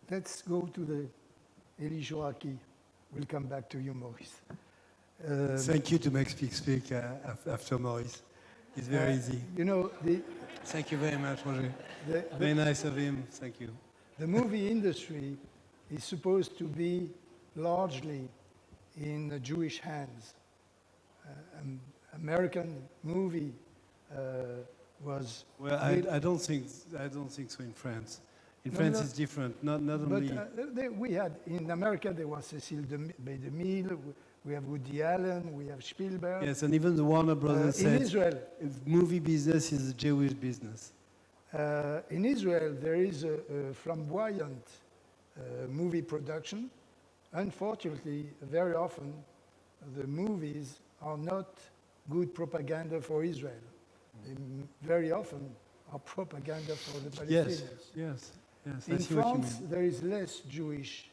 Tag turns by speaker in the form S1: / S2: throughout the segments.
S1: let's go to the Elie Joachim. We'll come back to you, Maurice.
S2: Thank you to make speak after Maurice. It's very easy.
S1: You know,
S2: Thank you very much, Roger.
S1: the,
S2: Very nice of him. Thank you.
S1: the movie industry is supposed to be largely in the Jewish hands. American movie was.
S2: Well, I don't think so in France. In
S1: No,
S2: France,
S1: no.
S2: it's different. Not
S1: But
S2: only.
S1: we had in America there was Cecil B. DeMille. We have Woody Allen. We have Spielberg.
S2: Yes, and even the Warner Brothers
S1: In
S2: said
S1: Israel,
S2: movie business is a Jewish business.
S1: in Israel, there is a flamboyant movie production. Unfortunately, very often, the movies are not good propaganda for Israel. They very often are propaganda for the Palestinians.
S2: Yes. I
S1: In
S2: see what you
S1: France,
S2: mean.
S1: there is less Jewish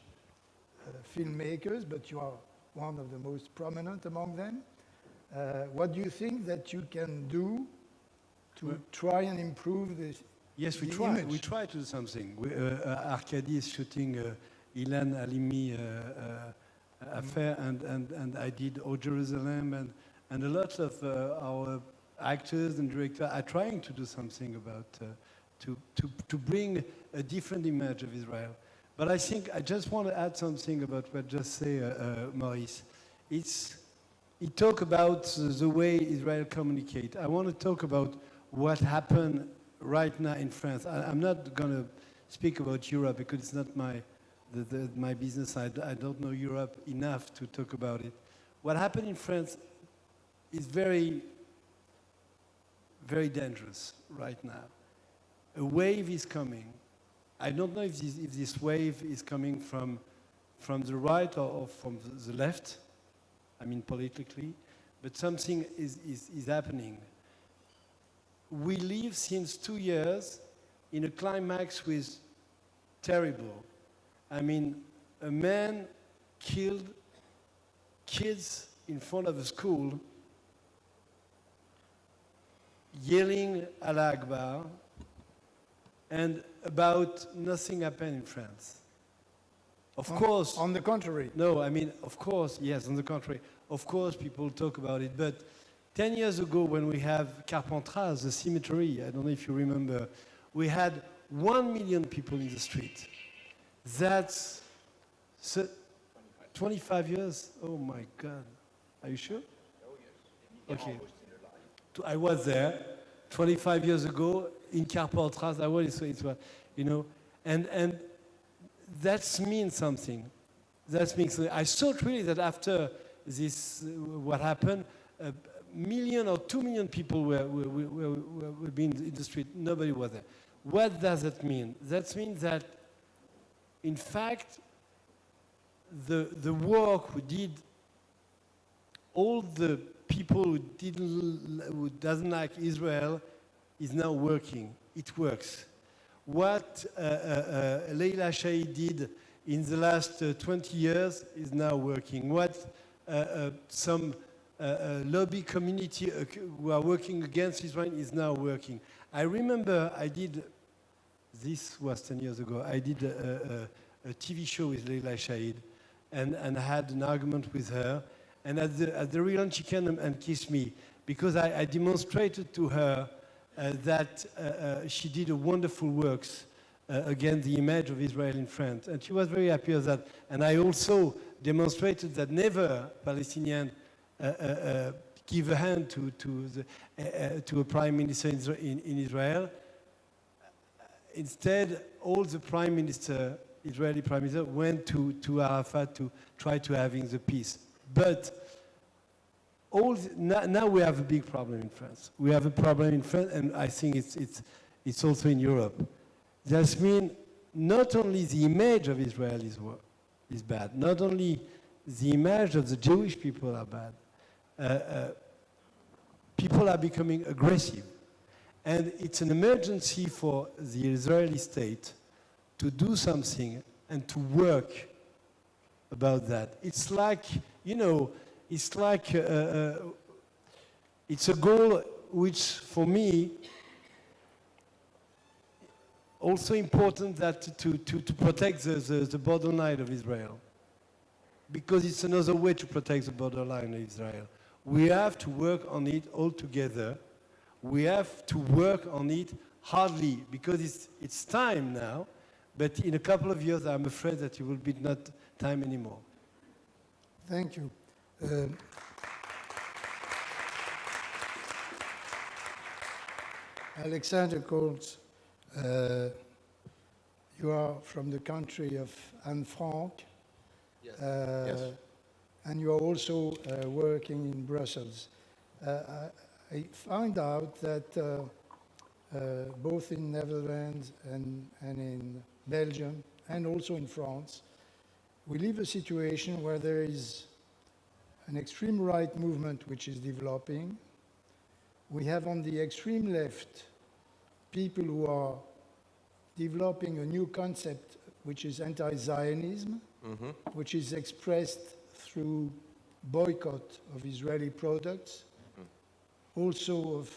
S1: filmmakers, but you are one of the most prominent among them. What do you think that you can do to
S2: Well-
S1: try and improve this?
S2: Yes, we
S1: the
S2: try.
S1: image?
S2: We try to do something. Arcadie is shooting Ilan Halimi affair, and I did O Jerusalem, and a lot of our actors and directors are trying to do something about to bring a different image of Israel. But I think I just want to add something about what just say Maurice. He talk about the way Israel communicate. I want to talk about what happened right now in France. I'm not going to speak about Europe because it's not my business. I don't know Europe enough to talk about it. What happened in France is very, very dangerous right now. A wave is coming. I don't know if this wave is coming from the right or from the left, I mean politically, but something is happening. We live since 2 years in a climax with terrible. I mean, a man killed kids in front of a school, yelling Allah Akbar, and about nothing happened in France. Of course.
S1: On the contrary.
S2: No, I mean, of course, yes, on the contrary. Of course, people talk about it. But 10 years ago, when we have Carpentras, the cemetery, I don't know if you remember, we had 1 million people in the street. That's 25 years? Oh my God. Are you sure? Okay. I was there 25 years ago in Carpentras. I was, you know, and that means something. That means I thought really that after this, what happened, 1 million or 2 million people were being in the street. Nobody was there. What does that mean? That means that, in fact, the work we did, all the people who doesn't like Israel is now working. It works. What Leila Shahid did in the last 20 years is now working. What some lobby community who are working against Israel is now working. I remember this was 10 years ago, I did a TV show with Leila Shahid and had an argument with her. And at the relaunch, she came and kissed me because I demonstrated to her that she did a wonderful works against the image of Israel in France. And she was very happy with that. And I also demonstrated that never Palestinian give a hand to a prime minister in Israel. Instead, all the prime minister, Israeli prime minister, went to Arafat to try to having the peace. But now we have a big problem in France. We have a problem in France, and I think it's also in Europe. That means not only the image of Israel is bad, not only the image of the Jewish people are bad. People are becoming aggressive. And it's an emergency for the Israeli state to do something and to work about that. It's like, you know, it's like, it's a goal which, for me, also important that to protect the borderline of Israel, because it's another way to protect the borderline of Israel. We have to work on it all together. We have to work on it hardly, because it's time now, but in a couple of years, I'm afraid that it will be not time anymore.
S1: Thank you. Alexander Koltz, you are from the country of Anne Frank.
S3: Yes.
S1: Yes.
S3: Yes.
S1: And you are also working in Brussels. I found out that both in Netherlands and in Belgium and also in France, we live a situation where there is an extreme right movement which is developing. We have on the extreme left people who are developing a new concept which is anti-Zionism, which is expressed through boycott of Israeli products, also of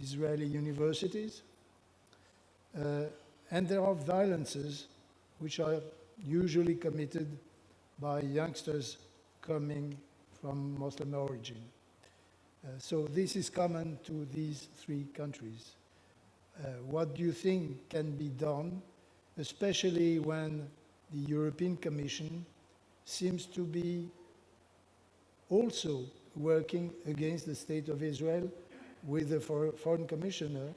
S1: Israeli universities. And there are violences which are usually committed by youngsters coming from Muslim origin. So this is common to these three countries. What do you think can be done, especially when the European Commission seems to be also working against the State of Israel with the Foreign Commissioner,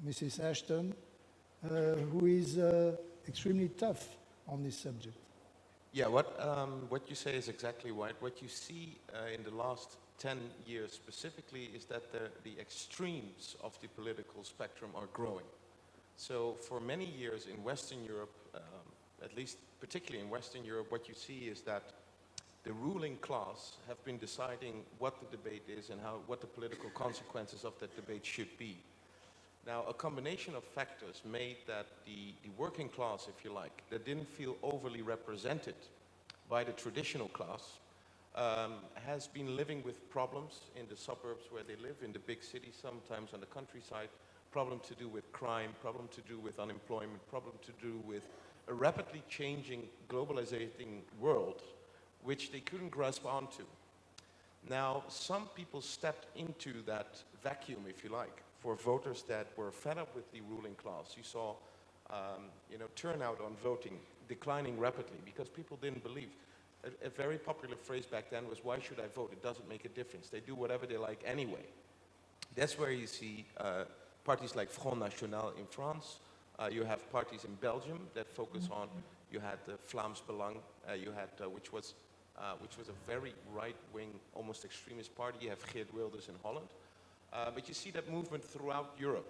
S1: Mrs. Ashton, who is extremely tough on this subject?
S3: Yeah, what you say is exactly right. What you see in the last 10 years specifically is that the extremes of the political spectrum are growing. So for many years in Western Europe, at least particularly in Western Europe, what you see is that the ruling class have been deciding what the debate is and what the political consequences of that debate should be. Now, a combination of factors made that the working class, if you like, that didn't feel overly represented by the traditional class, has been living with problems in the suburbs where they live, in the big cities, sometimes on the countryside, problem to do with crime, problem to do with unemployment, problem to do with a rapidly changing, globalizing world, which they couldn't grasp onto. Now, some people stepped into that vacuum, if you like, for voters that were fed up with the ruling class. You saw, turnout on voting declining rapidly because people didn't believe. A very popular phrase back then was, why should I vote? It doesn't make a difference. They do whatever they like anyway. That's where you see parties like Front National in France. You have parties in Belgium that focus on, you had Vlaams Belang, you had, which was a very right-wing, almost extremist party. You have Geert Wilders in Holland. But you see that movement throughout Europe.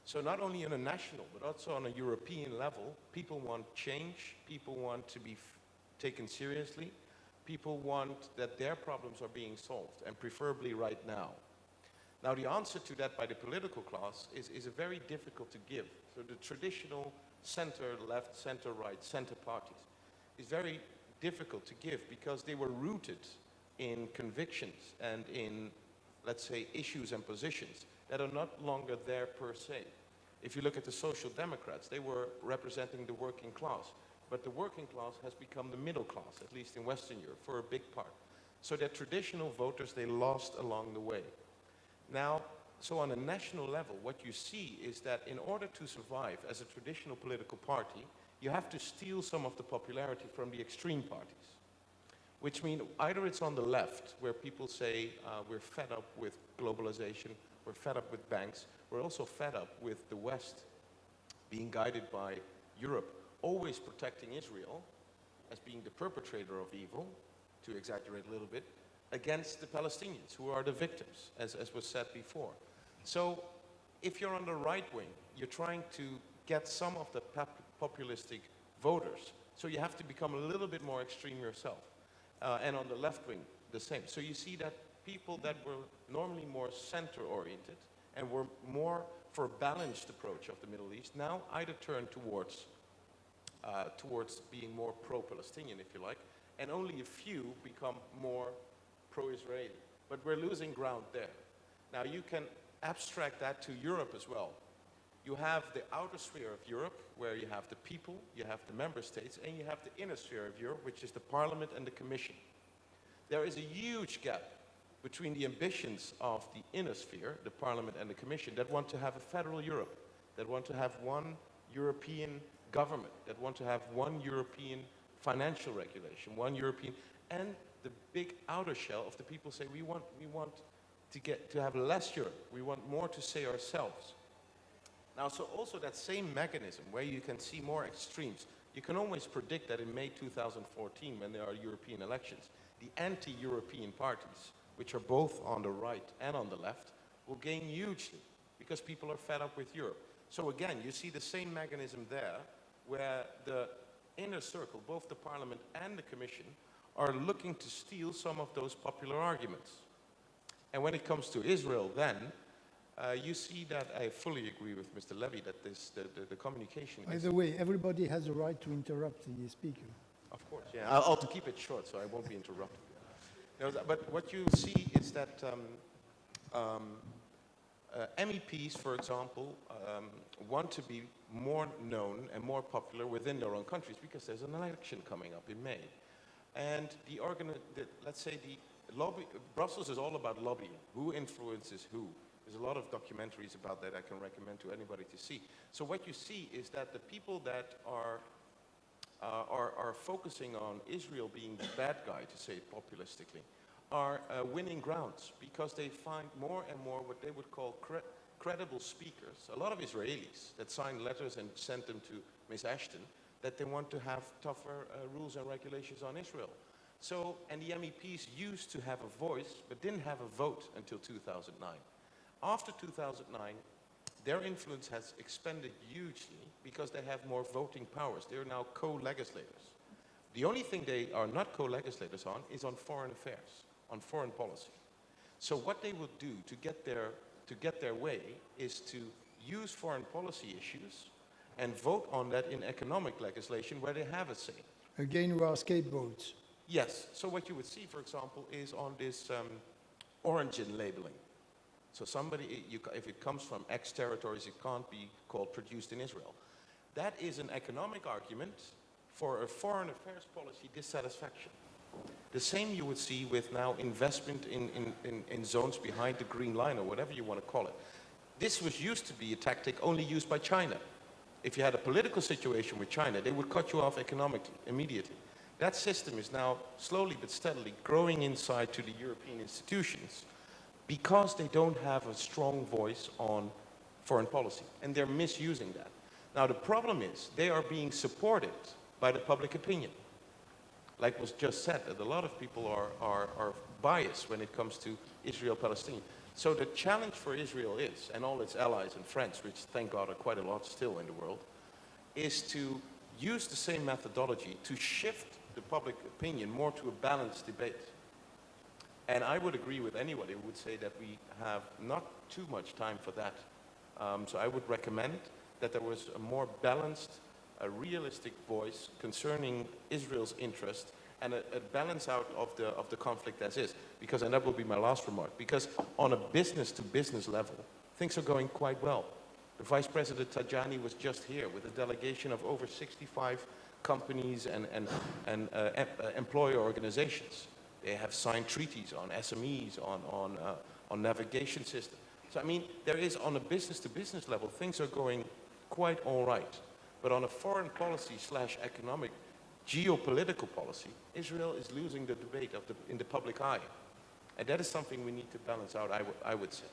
S3: So not only on a national, but also on a European level, people want change, people want to be taken seriously, people want that their problems are being solved, and preferably right now. Now the answer to that by the political class is very difficult to give. So the traditional center-left, center-right, center parties is very difficult to give because they were rooted in convictions and in, let's say, issues and positions that are not longer there per se. If you look at the Social Democrats, they were representing the working class, but the working class has become the middle class, at least in Western Europe, for a big part. So that traditional voters, they lost along the way. Now, so on a national level, what you see is that in order to survive as a traditional political party, you have to steal some of the popularity from the extreme parties. Which means either it's on the left, where people say we're fed up with globalization, we're fed up with banks, we're also fed up with the West being guided by Europe, always protecting Israel as being the perpetrator of evil, to exaggerate a little bit, against the Palestinians, who are the victims, as was said before. So if you're on the right wing, you're trying to get some of the populistic voters, so you have to become a little bit more extreme yourself. And on the left wing, the same. So you see that people that were normally more center-oriented and were more for a balanced approach of the Middle East now either turn towards being more pro-Palestinian, if you like, and only a few become more pro-Israeli. But we're losing ground there. Now you can abstract that to Europe as well. You have the outer sphere of Europe, where you have the people, you have the member states, and you have the inner sphere of Europe, which is the Parliament and the Commission. There is a huge gap between the ambitions of the inner sphere, the Parliament and the Commission, that want to have a federal Europe, that want to have one European government, that want to have one European financial regulation, one European, and the big outer shell of the people say we want to have less Europe, we want more to say ourselves. Now, so also that same mechanism where you can see more extremes, you can always predict that in May 2014, when there are European elections, the anti-European parties, which are both on the right and on the left, will gain hugely because people are fed up with Europe. So again, you see the same mechanism there, where the inner circle, both the Parliament and the Commission, are looking to steal some of those popular arguments. And when it comes to Israel then, you see that I fully agree with Mr. Levy that the communication
S1: By
S3: is...
S1: the way, everybody has a right to interrupt the speaker.
S3: Of course, yeah. I'll keep it short so I won't be interrupted. No, but what you see is that MEPs, for example, want to be more known and more popular within their own countries because there's an election coming up in May. And let's say the lobby, Brussels is all about lobbying. Who influences who? There's a lot of documentaries about that I can recommend to anybody to see. So what you see is that the people that are focusing on Israel being the bad guy, to say it populistically, are winning grounds because they find more and more what they would call credible speakers, a lot of Israelis that signed letters and sent them to Ms. Ashton, that they want to have tougher rules and regulations on Israel. So, and the MEPs used to have a voice, but didn't have a vote until 2009. After 2009, their influence has expanded hugely because they have more voting powers. They are now co-legislators. The only thing they are not co-legislators on is on foreign affairs, on foreign policy. So what they will do to get their way is to use foreign policy issues and vote on that in economic legislation where they have a say.
S1: Again, we are scapegoats.
S3: Yes. So what you would see, for example, is on this origin labeling. So somebody, if it comes from X territories, it can't be called produced in Israel. That is an economic argument for a foreign affairs policy dissatisfaction. The same you would see with now investment in zones behind the green line or whatever you want to call it. This was used to be a tactic only used by China. If you had a political situation with China, they would cut you off economically, immediately. That system is now slowly but steadily growing inside to the European institutions because they don't have a strong voice on foreign policy, and they're misusing that. Now the problem is they are being supported by the public opinion. Like was just said, that a lot of people are biased when it comes to Israel-Palestine. So the challenge for Israel is, and all its allies and friends, which thank God are quite a lot still in the world, is to use the same methodology to shift the public opinion more to a balanced debate. And I would agree with anybody who would say that we have not too much time for that. So I would recommend that there was a more balanced, a realistic voice concerning Israel's interest and a balance out of the conflict as is. Because, and that will be my last remark, because on a business-to-business level, things are going quite well. The Vice President Tajani was just here with a delegation of over 65 companies and employer organizations. They have signed treaties on SMEs, on navigation systems. So I mean, there is on a business-to-business level, things are going quite all right. But on a foreign policy / economic, geopolitical policy, Israel is losing the debate in the public eye. And that is something we need to balance out, I would say.